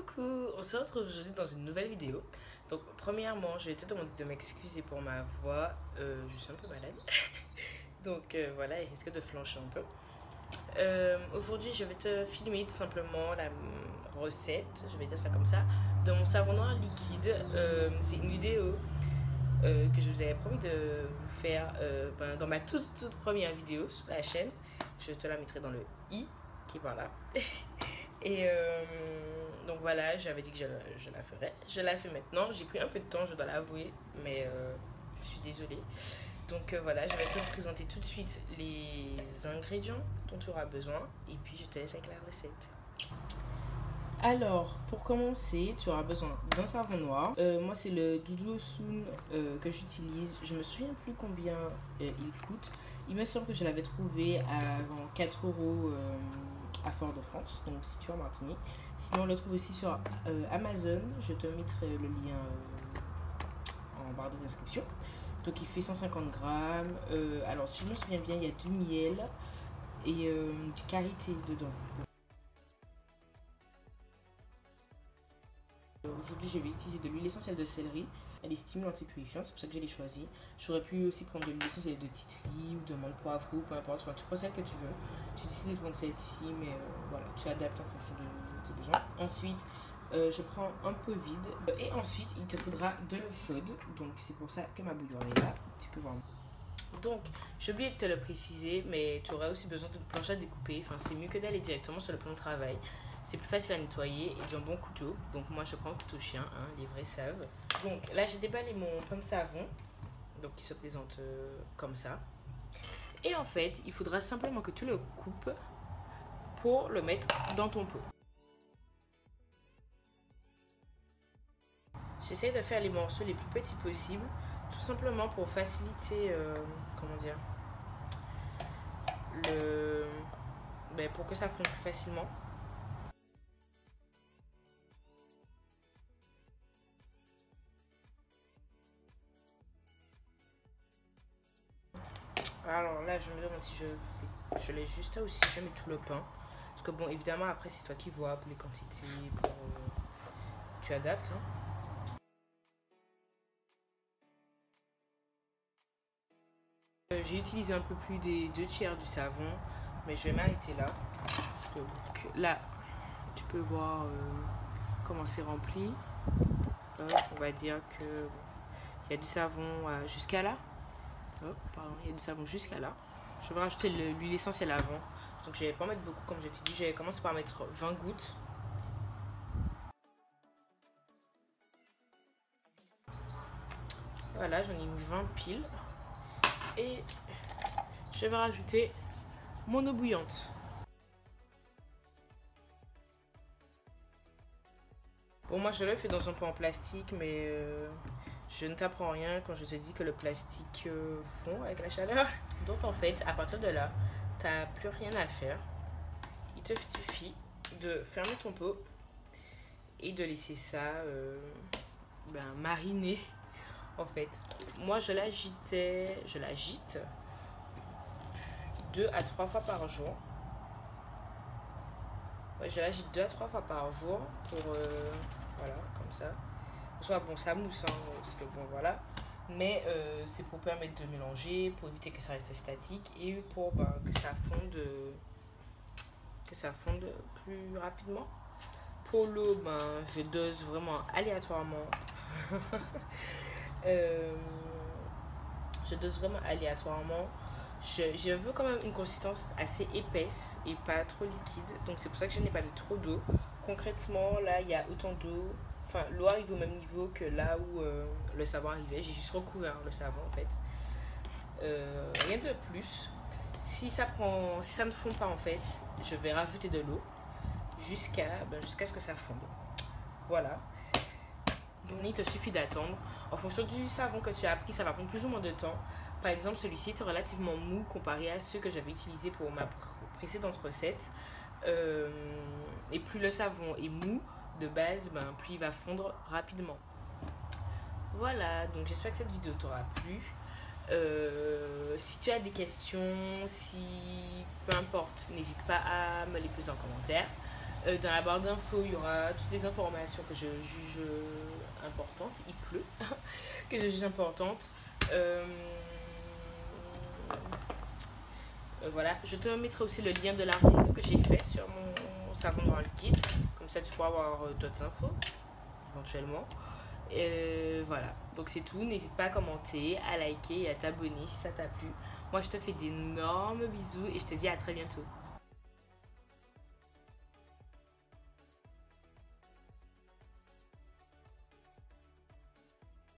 Coucou, on se retrouve aujourd'hui dans une nouvelle vidéo. Donc premièrement, je vais te demander de m'excuser pour ma voix, je suis un peu malade. Donc voilà, elle risque de flancher un peu. Aujourd'hui, je vais te filmer tout simplement la recette, je vais dire ça comme ça, de mon savon noir liquide. C'est une vidéo que je vous avais promis de vous faire dans ma toute première vidéo sur la chaîne. Je te la mettrai dans le i qui est par là. Et donc voilà, j'avais dit que je la ferais. Je la fais maintenant. J'ai pris un peu de temps, je dois l'avouer, mais je suis désolée. Donc voilà, je vais te présenter tout de suite les ingrédients dont tu auras besoin. Et puis je te laisse avec la recette. Alors, pour commencer, tu auras besoin d'un savon noir. Moi, c'est le Doudou Soon que j'utilise. Je me souviens plus combien il coûte. Il me semble que je l'avais trouvé à 4 euros à Fort-de-France, donc situé en Martinique. Sinon, on le trouve aussi sur Amazon. Je te mettrai le lien en barre de description. Donc, il fait 150 grammes. Alors, si je me souviens bien, il y a du miel et du karité dedans. Aujourd'hui, je vais utiliser de l'huile essentielle de céleri. Elle est stimulante et purifiante, c'est pour ça que je l'ai choisie. J'aurais pu aussi prendre de l'huile essentielle de titri ou de menthe poivrée, peu importe. Enfin, tu prends celle que tu veux. J'ai décidé de prendre celle-ci, mais voilà, tu adaptes en fonction de tes besoins. Ensuite, je prends un peu vide. Et ensuite, il te faudra de l'eau chaude. Donc, c'est pour ça que ma bouilloire est là. Tu peux voir. Donc, j'ai oublié de te le préciser, mais tu auras aussi besoin d'une planche à découper. Enfin, c'est mieux que d'aller directement sur le plan de travail. C'est plus facile à nettoyer et d'un bon couteau. Donc moi je prends un couteau chien, hein, les vrais savent. Donc là j'ai déballé mon pain de savon. Donc qui se présente comme ça. Et en fait il faudra simplement que tu le coupes pour le mettre dans ton pot. J'essaie de faire les morceaux les plus petits possibles. Tout simplement pour faciliter, comment dire, pour que ça fonde plus facilement. Alors là, je me demande si je l'ai juste là ou si je mets tout le pain. Parce que bon, évidemment, après, c'est toi qui vois pour les quantités, tu adaptes. Hein. J'ai utilisé un peu plus des 2/3 du savon, mais je vais m'arrêter là. Parce que donc, là, tu peux voir comment c'est rempli. On va dire que il y a du savon jusqu'à là. Oh, pardon, il y a du savon jusqu'à là. Je vais rajouter l'huile essentielle avant. Donc je vais pas mettre beaucoup comme je t'ai dit. Je vais commencer par mettre 20 gouttes. Voilà, j'en ai mis 20 piles. Et je vais rajouter mon eau bouillante. Bon, moi je le fais dans un pot en plastique, mais je ne t'apprends rien quand je te dis que le plastique fond avec la chaleur. Donc en fait, à partir de là, tu n'as plus rien à faire. Il te suffit de fermer ton pot et de laisser ça mariner. En fait, moi je l'agite 2 à 3 fois par jour. Ouais, je l'agite 2 à 3 fois par jour pour voilà, comme ça. Soit bon, ça mousse, hein, parce que bon, voilà. Mais c'est pour permettre de mélanger, pour éviter que ça reste statique et pour que ça fonde plus rapidement. Pour l'eau, je dose vraiment aléatoirement. Je dose vraiment aléatoirement. Je veux quand même une consistance assez épaisse et pas trop liquide. Donc c'est pour ça que je n'ai pas mis trop d'eau. Concrètement, là, il y a autant d'eau. Enfin, l'eau arrive au même niveau que là où le savon arrivait. J'ai juste recouvert le savon en fait. Rien de plus. Si ça ne fond pas en fait, je vais rajouter de l'eau jusqu'à ce que ça fonde. Voilà. Donc il te suffit d'attendre. En fonction du savon que tu as pris, ça va prendre plus ou moins de temps. Par exemple, celui-ci est relativement mou comparé à ceux que j'avais utilisés pour ma précédente recette. Et plus le savon est mou de base, plus il va fondre rapidement. Voilà, donc j'espère que cette vidéo t'aura plu. Si tu as des questions, peu importe, n'hésite pas à me les poser en commentaire. Dans la barre d'infos, il y aura toutes les informations que je juge importantes. Il pleut, que je juge importantes. Euh, voilà, je te mettrai aussi le lien de l'article que j'ai fait sur mon savon noir liquide. Comme ça, tu pourras avoir d'autres infos, éventuellement. Voilà, donc c'est tout. N'hésite pas à commenter, à liker et à t'abonner si ça t'a plu. Moi, je te fais d'énormes bisous et je te dis à très bientôt.